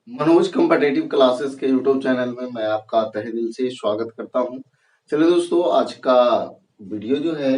Manoj competitive classes के YouTube channel में मैं आपका तहे दिल से स्वागत करता हूं। चलिए दोस्तों, आज का वीडियो जो है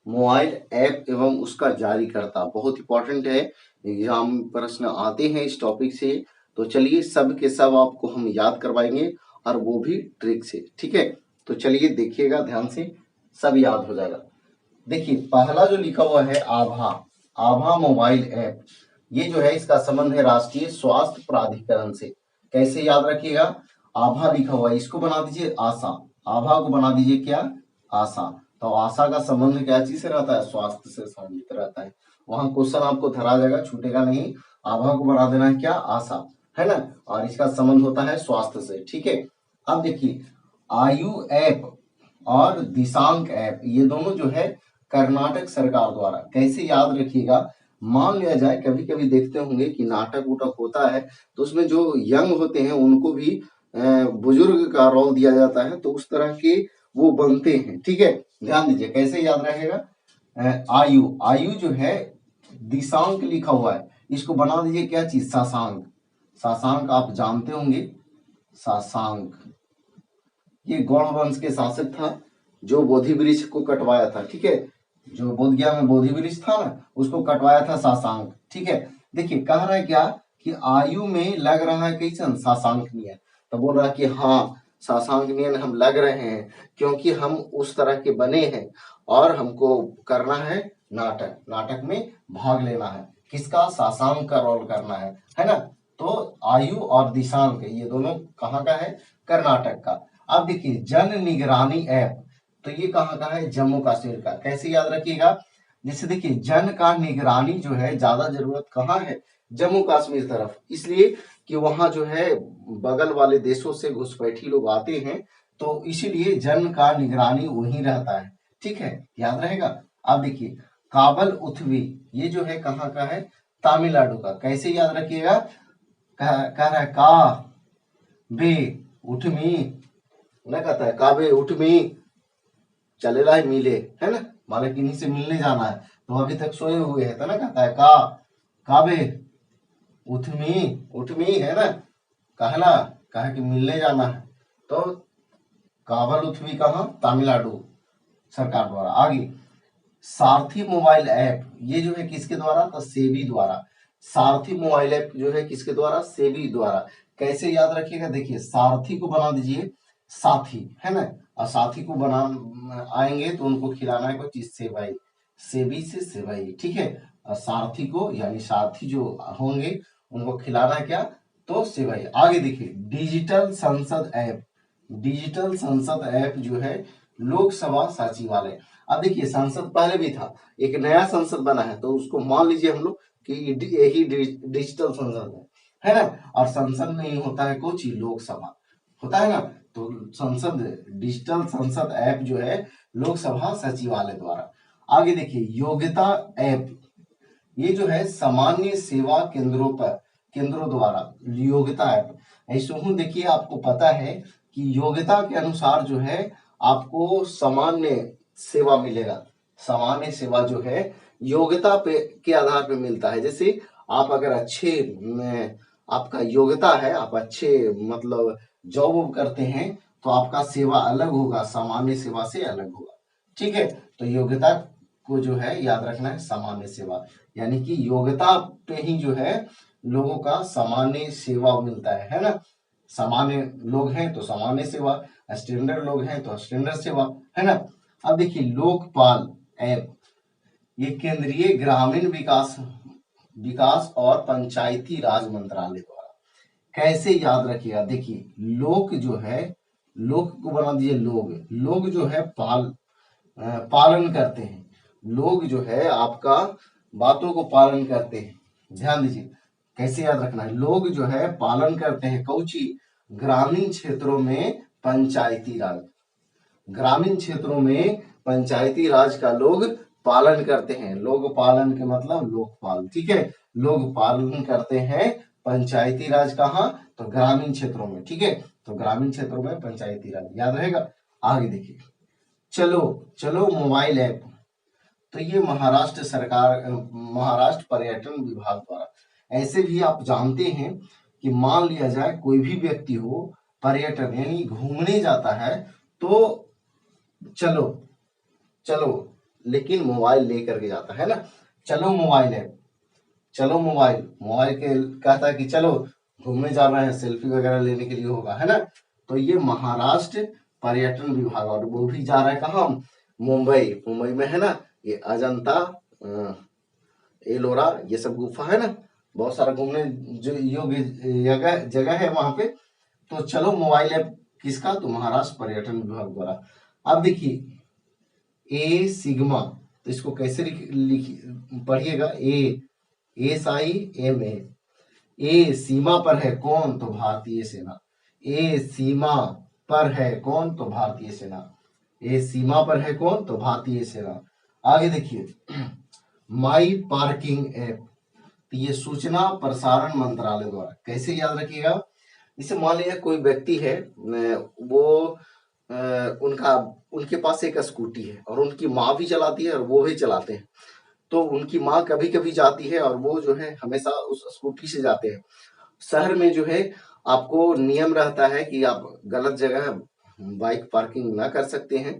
मोबाइल ऐप एवं उसका जारीकर्ता बहुत इंपॉर्टेंट है। एग्जाम प्रश्न आते हैं इस टॉपिक से, तो चलिए सब के सब आपको हम याद करवाएंगे और वो भी ट्रिक से। ठीक है, तो चलिए देखिएगा ध्यान से, सब याद हो जाएगा। देखिए पहला जो लिखा हुआ है आभा, आभा मोबाइल ऐप, ये जो है इसका संबंध है राष्ट्रीय स्वास्थ्य प्राधिकरण से। कैसे याद रखिएगा, आभा लिखा हुआ है इसको बना दीजिए आशा, आभा को बना दीजिए क्या, आशा। तो आशा का संबंध क्या चीज से रहता है, स्वास्थ्य से संबंधित रहता है। वहां क्वेश्चन आपको धरा जाएगा, छूटेगा नहीं। आभा को बना देना है क्या, आशा, है ना। और इसका संबंध होता है स्वास्थ्य से। ठीक है, अब देखिए आयु ऐप और दिशांक ऐप, ये दोनों जो है कर्नाटक सरकार द्वारा। कैसे याद रखिएगा, मान लिया जाए कभी कभी देखते होंगे कि नाटक उटक होता है तो उसमें जो यंग होते हैं उनको भी बुजुर्ग का रोल दिया जाता है, तो उस तरह के वो बनते हैं। ठीक है, ध्यान दीजिए कैसे याद रहेगा। आयु, आयु जो है दिशांक लिखा हुआ है, इसको बना दीजिए क्या चीज, सासांक। सासांक आप जानते होंगे, सासांक ये गौड़ वंश के शासक था जो बोधि वृक्ष को कटवाया था। ठीक है, जो बोध गया में बोधि वृक्ष था ना, उसको कटवाया था सासांक। ठीक है, देखिए कह रहा है क्या कि आयु में लग रहा है कैसन, सासांक नियन। तो बोल रहा है कि हाँ सासांक नियन हम लग रहे हैं क्योंकि हम उस तरह के बने हैं और हमको करना है नाटक, नाटक में भाग लेना है। किसका, सासांक का रोल करना है ना। तो आयु और दिशांक ये दोनों कहाँ का है, कर्नाटक का। अब देखिए जन निगरानी ऐप, तो ये कहाँ का है, जम्मू कश्मीर का। कैसे याद रखिएगा, जैसे देखिए जन का निगरानी जो है ज्यादा जरूरत कहाँ है, जम्मू कश्मीर तरफ, इसलिए कि वहां जो है बगल वाले देशों से घुसपैठी लोग आते हैं, तो इसीलिए जन का निगरानी वहीं रहता है। ठीक है, याद रहेगा। अब देखिए काबल उथवी, ये जो है कहाँ का है, तमिलनाडु का। कैसे याद रखिएगा, कह रहा है का बे उठमी, ना कहता है काबे उठमी, चलेला है मिले, है ना, माने किन्हीं से मिलने जाना है तो अभी तक सोए हुए है, तो ना कहता है का काबे उठमी, उठमी है ना, कहला कहा कि मिलने जाना है। तो काबल उठवी कहाँ, तमिलनाडु सरकार द्वारा। आगे सारथी मोबाइल ऐप, ये जो है किसके द्वारा, तो सेबी द्वारा। सारथी मोबाइल ऐप जो है किसके द्वारा, सेबी द्वारा। कैसे याद रखिएगा, देखिए सारथी को बना दीजिए साथी, है ना, और साथी को बना आएंगे तो उनको खिलाना है कोई चीज, सेवाई, सेबी से सेवाई। ठीक है, और सारथी को यानी साथी जो होंगे उनको खिलाना है क्या, तो सेवाई। आगे देखिए डिजिटल संसद ऐप, डिजिटल संसद ऐप जो है लोकसभा सचिवालय। अब देखिए संसद पहले भी था, एक नया संसद बना है, तो उसको मान लीजिए हम लोग कि यही डिजिटल संसद है ना। और संसद में ही होता है कुछ लोकसभा होता है ना, तो संसद डिजिटल संसद ऐप जो है लोकसभा सचिवालय द्वारा। आगे देखिए योग्यता ऐप, ये जो है सामान्य सेवा केंद्रों पर, केंद्रों द्वारा योग्यता ऐप। ऐसे हूँ देखिए आपको पता है कि योग्यता के अनुसार जो है आपको सामान्य सेवा मिलेगा। सामान्य सेवा जो है योग्यता पे के आधार पे मिलता है। जैसे आप अगर अच्छे आपका योग्यता है, आप अच्छे मतलब जॉब करते हैं तो आपका सेवा अलग होगा, सामान्य सेवा से अलग होगा। ठीक है, तो योग्यता को जो है याद रखना है, सामान्य सेवा, यानी कि योग्यता पे ही जो है लोगों का सामान्य सेवा मिलता है ना। सामान्य लोग हैं तो सामान्य सेवा, स्टैंडर्ड लोग हैं तो स्टैंडर्ड सेवा, है ना। अब देखिए लोकपाल ऐप, ये केंद्रीय ग्रामीण विकास विकास और पंचायती राज मंत्रालय द्वारा। कैसे याद रखिएगा, देखिए लोक जो है, लोक को बना दीजिए लोग, लोग जो है पालन करते हैं, लोग जो है आपका बातों को पालन करते हैं। ध्यान दीजिए कैसे याद रखना है, लोग जो है पालन करते हैं कौची, ग्रामीण क्षेत्रों में पंचायती राज, ग्रामीण क्षेत्रों में पंचायती राज का लोग पालन करते हैं। लोग पालन के मतलब लोकपाल। ठीक है, लोग पालन करते हैं पंचायती राज कहाँ, तो ग्रामीण क्षेत्रों में। ठीक है, तो ग्रामीण क्षेत्रों में पंचायती राज याद रहेगा। आगे देखिए चलो चलो मोबाइल ऐप, तो ये महाराष्ट्र सरकार, महाराष्ट्र पर्यटन विभाग द्वारा। ऐसे भी आप जानते हैं कि मान लिया जाए कोई भी व्यक्ति हो पर्यटन यानी घूमने जाता है, तो चलो चलो लेकिन मोबाइल लेकर के जाता है ना, चलो मोबाइल है, चलो मोबाइल मोबाइल के कहता है कि चलो घूमने जा रहे हैं, सेल्फी वगैरह लेने के लिए होगा, है ना। तो ये महाराष्ट्र पर्यटन विभाग, और वो भी जा रहा है कहाँ, मुंबई। मुंबई में है ना ये अजंता, एलोरा, ये सब गुफा है ना, बहुत सारा घूमने जो योग्य जगह जगह है वहां पे। तो चलो मोबाइल ऐप किसका, तो महाराष्ट्र पर्यटन विभाग द्वारा। अब देखिए ए सिग्मा, तो इसको कैसे पढ़िएगा, SIMA। ए सीमा पर है कौन, तो भारतीय सेना। ए सीमा पर है कौन, तो भारतीय सेना। ए सीमा पर है कौन, तो भारतीय सेना। आगे देखिए माई पार्किंग ऐप, तो ये सूचना प्रसारण मंत्रालय द्वारा। कैसे याद रखिएगा, जैसे मान लीजिए कोई व्यक्ति है, वो उनका उनके पास एक स्कूटी है और उनकी माँ भी चलाती है और वो भी चलाते हैं। तो उनकी माँ कभी कभी जाती है और वो जो है हमेशा उस स्कूटी से जाते हैं। शहर में जो है आपको नियम रहता है कि आप गलत जगह बाइक पार्किंग ना कर सकते हैं।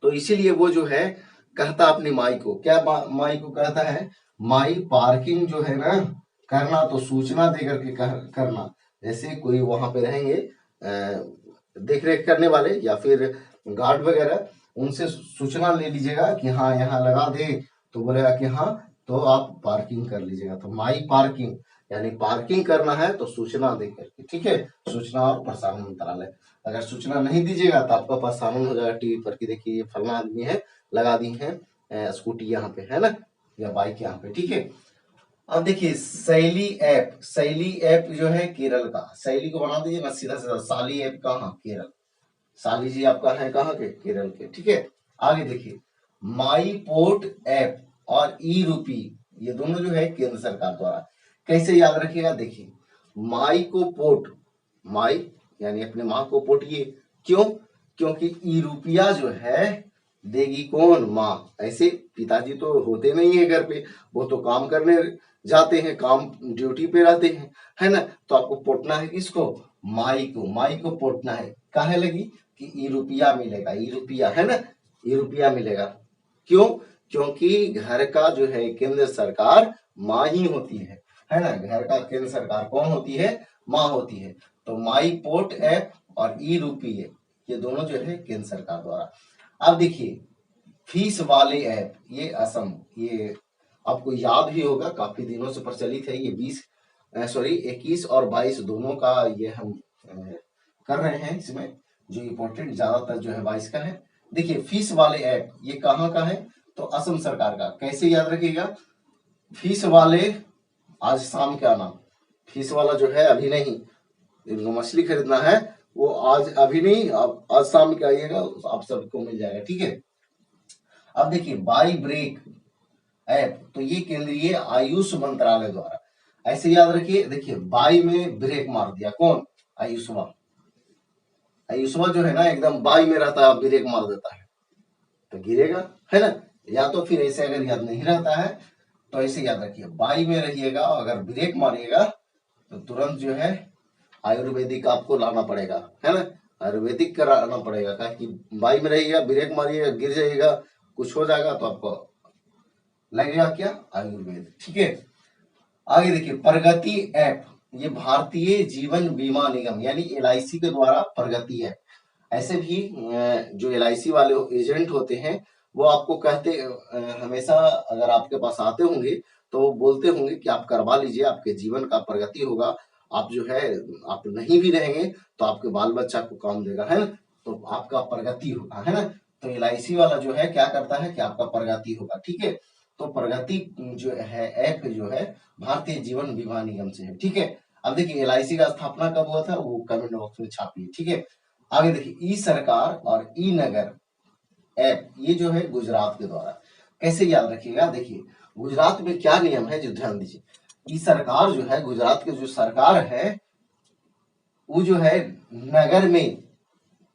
तो इसीलिए वो जो है कहता अपनी माई को, क्या माई को कहता है, माई पार्किंग जो है ना करना, तो सूचना दे करके करना। जैसे कोई वहां पे रहेंगे देख रेख करने वाले या फिर गार्ड वगैरह, उनसे सूचना ले लीजिएगा कि हाँ यहाँ लगा दे, तो बोलेगा कि हाँ तो आप पार्किंग कर लीजिएगा। तो माई पार्किंग यानी पार्किंग करना है तो सूचना दे करके, ठीक है। सूचना और प्रसारण मंत्रालय। अगर सूचना नहीं दीजिएगा तो आपका प्रसारण हो जाएगा टीवी पर कि देखिए फलना आदमी है, लगा दी है स्कूटी यहाँ पे, है ना, या बाइक यहाँ पे, ठीक है। अब देखिए शैली ऐप, शैली ऐप जो है केरल का, शैली को बना दीजिए ना सीधा सीधा, शाली ऐप कहाँ, केरल। शाली जी आपका है कहाँ के, केरल के, ठीक है। आगे देखिए माई पोर्ट ऐप और ई रूपी, ये दोनों जो है केंद्र सरकार द्वारा। कैसे याद रखिएगा, देखिए माई को पोर्ट, माई यानी अपने माँ को पोटिए, क्यों, क्योंकि ई रुपया जो है देगी कौन, माँ। ऐसे पिताजी तो होते नहीं है घर पे, वो तो काम करने जाते हैं, काम ड्यूटी पे रहते हैं, है ना। तो आपको पोटना है किसको, माई को, माई को पोटना है। काहे लगी कि ई रुपया मिलेगा, ई रुपया है ना, ई रुपया मिलेगा। क्यों, क्योंकि घर का जो है केंद्र सरकार माँ ही होती है ना। घर का केंद्र सरकार कौन होती है, माँ होती है। तो माई पोर्ट ऐप और ई रुपये, ये दोनों जो है केंद्र सरकार द्वारा। अब देखिए फीस वाले ऐप, ये असम, ये आपको याद भी होगा, काफी दिनों से प्रचलित है। ये 21 और 22 दोनों का ये हम कर रहे हैं। इसमें जो इम्पोर्टेंट ज्यादातर जो है 22 का है। देखिए फीस वाले ऐप ये कहाँ का है, तो असम सरकार का। कैसे याद रखिएगा, फीस वाले आज शाम के आना, फीस वाला जो है अभी नहीं, जिनको मछली खरीदना है वो आज अभी नहीं, आप आज शाम के आइएगा, आप सबको मिल जाएगा, ठीक है। अब देखिए बाई ब्रेक ऐप, तो ये केंद्रीय आयुष मंत्रालय द्वारा। ऐसे याद रखिए, देखिए बाई में ब्रेक मार दिया कौन, आयुष्मान। आयुष्मान जो है ना एकदम बाई में रहता है, ब्रेक मार देता है तो गिरेगा, है ना। या तो फिर ऐसे अगर याद नहीं रहता है तो ऐसे याद रखिए बाई में रहिएगा, अगर ब्रेक मारिएगा तो तुरंत जो है आयुर्वेदिक आपको लाना पड़ेगा, है ना, आयुर्वेदिक कराना पड़ेगा। कि बाई में रहिएगा, ब्रेक मारिएगा, गिर जाइएगा, कुछ हो जाएगा तो आपको लगेगा क्या, आयुर्वेद, ठीक है। आगे देखिए प्रगति ऐप, ये भारतीय जीवन बीमा निगम यानी LIC के द्वारा प्रगति ऐप। ऐसे भी जो LIC वाले एजेंट होते हैं वो आपको कहते हमेशा अगर आपके पास आते होंगे तो वो बोलते होंगे कि आप करवा लीजिए, आपके जीवन का प्रगति होगा, आप जो है आप नहीं भी रहेंगे तो आपके बाल बच्चा को काम देगा, है ना, तो आपका प्रगति होगा, है ना। तो LIC वाला जो है क्या करता है कि आपका प्रगति होगा, ठीक है। तो प्रगति जो है ऐप जो है भारतीय जीवन बीमा निगम से है, ठीक है। अब देखिए LIC का स्थापना कब हुआ था, वो कमेंट बॉक्स में छापिए, ठीक है। आगे देखिए ई सरकार और ई नगर ऐप, ये जो है गुजरात के द्वारा। कैसे याद रखिएगा, देखिए गुजरात में क्या नियम है जो ध्यान दीजिए। ई सरकार जो है गुजरात के जो सरकार है वो जो है नगर में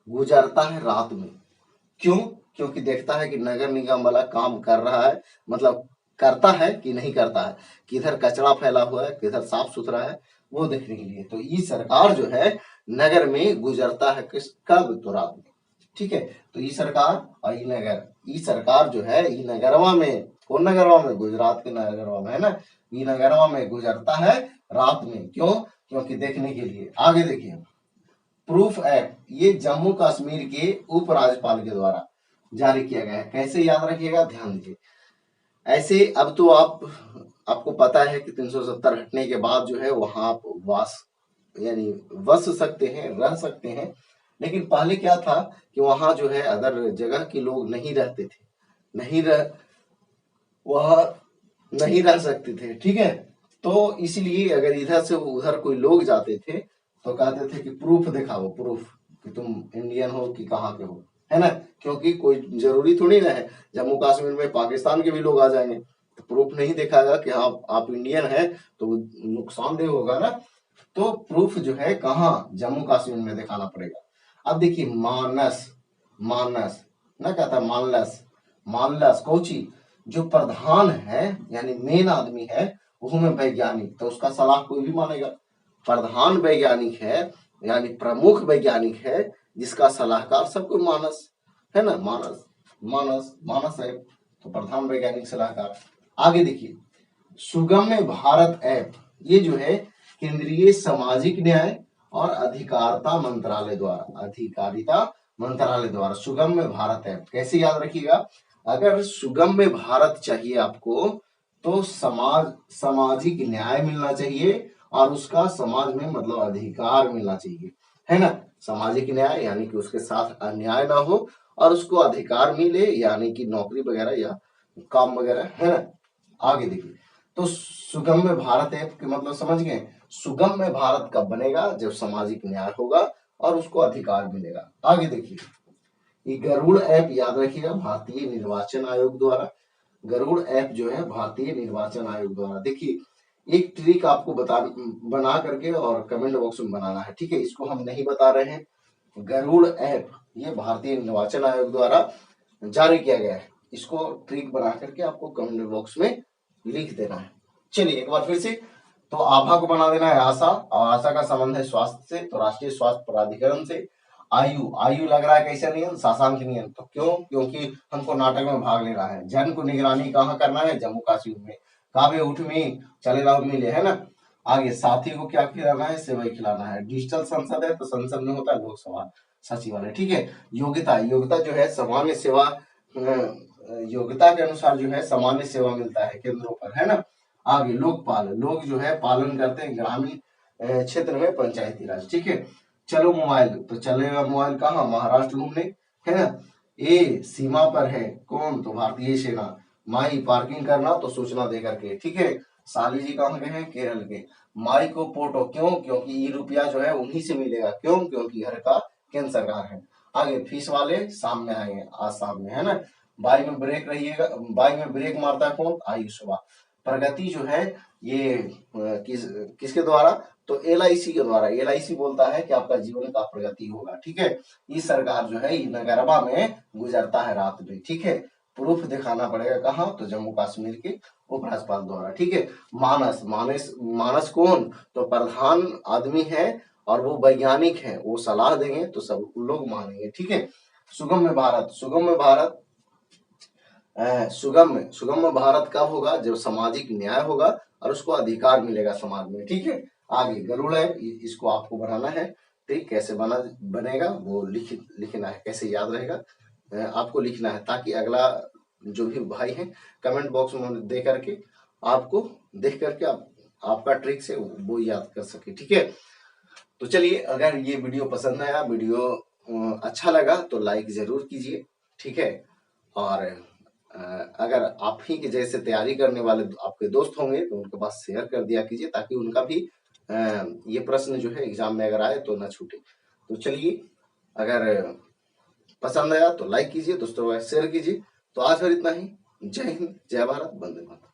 गुजरता है रात में। क्यों, क्योंकि देखता है कि नगर निगम वाला काम कर रहा है, मतलब करता है कि नहीं करता है, किधर कचरा फैला हुआ है, किधर साफ सुथरा है, वो देखने के लिए। तो ई सरकार जो है नगर में गुजरता है किसका, तो रात में। ठीक है, तो ई सरकार और ई नगर, ई सरकार जो है ई नगरवा में, कौन नगरवा में, गुजरात के नगरवा में है ना, ई नगरवा में गुजरता है रात में। क्यों, क्योंकि देखने के लिए। आगे देखिए, प्रूफ एक्ट, ये जम्मू कश्मीर के उपराज्यपाल के द्वारा जारी किया गया है। कैसे याद रखिएगा, ध्यान दीजिए। ऐसे अब तो आपको पता है कि 370 हटने के बाद जो है वहां आप वास यानी बस सकते हैं, रह सकते हैं। लेकिन पहले क्या था कि वहां जो है अदर जगह के लोग नहीं रहते थे, नहीं रह वहां नहीं रह सकते थे। ठीक है, तो इसलिए अगर इधर से उधर कोई लोग जाते थे तो कहते थे कि प्रूफ दिखाओ, प्रूफ कि तुम इंडियन हो कि कहाँ के हो, है ना। क्योंकि कोई जरूरी थोड़ी ना है, जम्मू कश्मीर में पाकिस्तान के भी लोग आ जाएंगे, तो प्रूफ नहीं दिखाएगा कि आप इंडियन है तो नुकसानदेह होगा ना। तो प्रूफ जो है कहाँ, जम्मू कश्मीर में दिखाना पड़ेगा। अब देखिए, मानस, मानस ना कहता, मानलस, मानलस कोची, जो प्रधान है यानी मेन आदमी है वो में वैज्ञानिक, तो उसका सलाह कोई भी मानेगा। प्रधान वैज्ञानिक है यानी प्रमुख वैज्ञानिक है, जिसका सलाहकार सब कोई मानस है ना, मानस, मानस मानस है, तो प्रधान वैज्ञानिक सलाहकार। आगे देखिए, सुगम्य भारत ऐप, ये जो है केंद्रीय सामाजिक न्याय और अधिकारिता मंत्रालय द्वारा, अधिकारिता मंत्रालय द्वारा सुगम्य भारत ऐप। कैसे याद रखिएगा, अगर सुगम्य भारत चाहिए आपको तो सामाजिक न्याय मिलना चाहिए और उसका समाज में मतलब अधिकार मिलना चाहिए, है ना। सामाजिक न्याय यानी कि उसके साथ अन्याय ना हो और उसको अधिकार मिले, यानी कि नौकरी वगैरह या काम वगैरह, है ना। आगे देखिए, तो सुगम्य भारत ऐप के मतलब समझ गए। सुगम्य भारत कब बनेगा, जब सामाजिक न्याय होगा और उसको अधिकार मिलेगा। आगे देखिए, ये गरुड़ ऐप याद रखिएगा, भारतीय निर्वाचन आयोग द्वारा, गरुड़ ऐप जो है भारतीय निर्वाचन आयोग द्वारा। देखिए, एक ट्रिक आपको बना करके और कमेंट बॉक्स में बनाना है, ठीक है। इसको हम नहीं बता रहे हैं, गरुड़ ऐप ये भारतीय निर्वाचन आयोग द्वारा जारी किया गया है। इसको ट्रिक बना करके आपको कमेंट बॉक्स में लिख देना है। चलिए एक बार फिर से, तो आभा को बना देना है आशा, और आशा का संबंध है स्वास्थ्य से, तो राष्ट्रीय स्वास्थ्य प्राधिकरण से। आयु, आयु लग रहा है कैसा नियम, शासंक नियम, तो क्यों, क्योंकि हमको नाटक में भाग लेना है। जन को निगरानी कहाँ करना है, जम्मू कश्मीर में। काबे उठ में चले लाओ मिले, है ना। आगे साथी को क्या खिलाना है, सेवई खिलाना है। डिजिटल संसद है तो संसद में होता है लोकसभा सचिवालय, ठीक है। योग्यता, योग्यता जो है सामान्य सेवा, योग्यता के अनुसार जो है सामान्य सेवा मिलता है केंद्रों पर, है ना। आगे लोकपाल, लोग जो है पालन करते हैं ग्रामीण क्षेत्र में पंचायती राज, ठीक है। चलो मोबाइल, तो चलेगा मोबाइल कहाँ, महाराष्ट्र घूमने, है ना। ए सीमा पर है कौन, तो भारतीय सेना। माई पार्किंग करना, तो सूचना दे करके, ठीक है। साली जी कहाँ के हैं, केरल के। माई को पोटो, क्यों, क्योंकि ये रुपया जो है उन्हीं से मिलेगा, क्यों, क्योंकि घर का केंद्र सरकार है। आगे फीस वाले शाम में आएंगे, आज शाम में, है ना। बाई में ब्रेक रहिएगा, बाई में ब्रेक मारता है कौन, आयुष्मान। प्रगति जो है ये किसके द्वारा, तो LIC के द्वारा। LIC बोलता है कि आपका जीवन का प्रगति होगा, ठीक है। इस सरकार जो है नगरबा में गुजरता है रात में, ठीक है। प्रूफ दिखाना पड़ेगा कहाँ, तो जम्मू कश्मीर के उपराज्यपाल द्वारा, ठीक है। मानस, मानस, मानस कौन, तो प्रधान आदमी है और वो वैज्ञानिक है, वो सलाह देंगे तो सब लोग मानेंगे, ठीक है। सुगम्य भारत, सुगम्य भारत, सुगम्य, सुगम्य भारत कब होगा, जब सामाजिक न्याय होगा और उसको अधिकार मिलेगा समाज में, ठीक है। आगे गरुड़ है, इसको आपको बनाना है, ठीक। कैसे बनेगा वो लिखना है, कैसे याद रहेगा आपको लिखना है, ताकि अगला जो भी भाई है कमेंट बॉक्स में दे करके आपको देख करके आपका ट्रिक से वो याद कर सके, ठीक है। तो चलिए, अगर ये वीडियो पसंद आया, वीडियो अच्छा लगा तो लाइक जरूर कीजिए, ठीक है। और अगर आप ही के जैसे तैयारी करने वाले आपके दोस्त होंगे तो उनके पास शेयर कर दिया कीजिए, ताकि उनका भी ये प्रश्न जो है एग्जाम में अगर आए तो ना छूटे। तो चलिए, अगर पसंद आया तो लाइक कीजिए, दोस्तों शेयर कीजिए। तो आज फिर इतना ही। जय हिंद, जय भारत, वंदे मातरम।